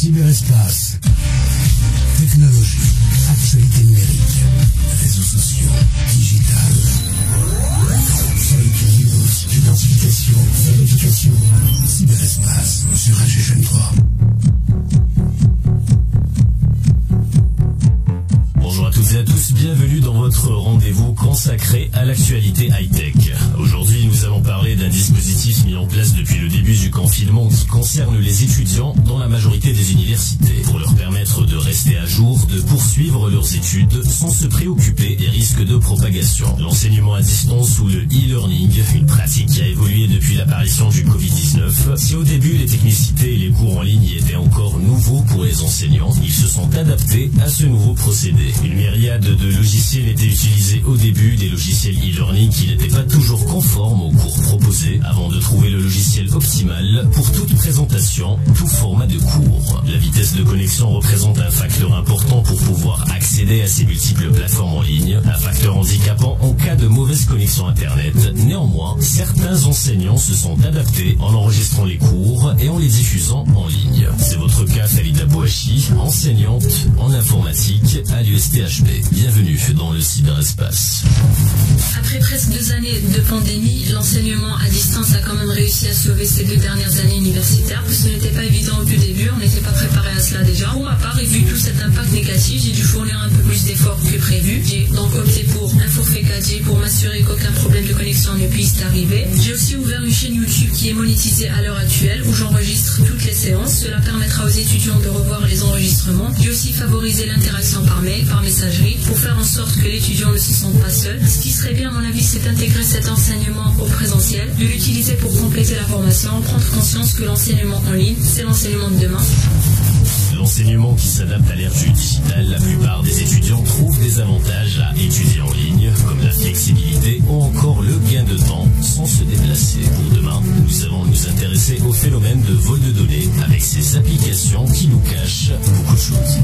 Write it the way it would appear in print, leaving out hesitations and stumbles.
Cyberespace. Technologie, actualité numérique, réseaux sociaux, digital. Fake news, identification, vérification. Cyberespace sur AG3. Bonjour à toutes et à tous, bienvenue dans votre rendez-vous consacré à l'actualité high-tech. Aujourd'hui, nous allons parler d'un dispositif mis en place depuis le début du confinement qui concerne les étudiants dans la majorité des universités pour leur permettre de rester à jour, de poursuivre leurs études sans se préoccuper des risques de propagation. L'enseignement à distance ou le e-learning, une pratique qui a évolué depuis l'apparition du Covid-19. Si au début les technicités et les cours en ligne étaient encore nouveaux pour les enseignants, ils se sont adaptés à ce nouveau procédé. Une myriade de logiciels étaient utilisés au début, des logiciels e-learning qui n'étaient pas toujours conformes aux cours proposés, avant de trouver le logiciel optimal pour toute présentation, tout format de cours. La vitesse de connexion représente un facteur important pour pouvoir accéder à ces multiples plateformes en ligne, un facteur handicapant en cas de mauvaise connexion Internet. Néanmoins, certains enseignants se sont adaptés en enregistrant les cours et en les diffusant en ligne. C'est votre cas, Khalida Bouachi, enseignante en informatique à l'USTHB. Bienvenue dans le cyberespace. Après presque 2 années de pandémie, l'enseignement à distance a quand même réussi à sauver ces 2 dernières années universitaires. Ce n'était pas évident au tout début, on n'était pas préparé à cela déjà. Pour ma part, et vu tout cet impact négatif, j'ai dû fournir un peu plus d'efforts que prévu. J'ai donc opté pour un forfait 4G pour m'assurer qu'aucun problème de connexion ne puisse arriver. J'ai aussi ouvert une chaîne YouTube qui est monétisée à l'heure actuelle où j'enregistre toutes les séances. Cela permettra aux étudiants de revoir les enregistrements. J'ai aussi favorisé l'interaction par mail, par messagerie, pour faire en sorte que l'étudiant ne se sente pas seul. Ce qui serait bien, à mon avis, c'est d'intégrer cet enseignement au présentiel, de l'utiliser pour compléter la formation, prendre conscience que l'enseignement en ligne, c'est l'enseignement de demain. L'enseignement qui s'adapte à l'ère du digital, la plupart des étudiants trouvent des avantages à étudier en ligne, comme la flexibilité ou encore le gain de temps sans se déplacer. Pour demain, nous allons nous intéresser au phénomène de vol de données avec ces applications qui nous cachent beaucoup de choses.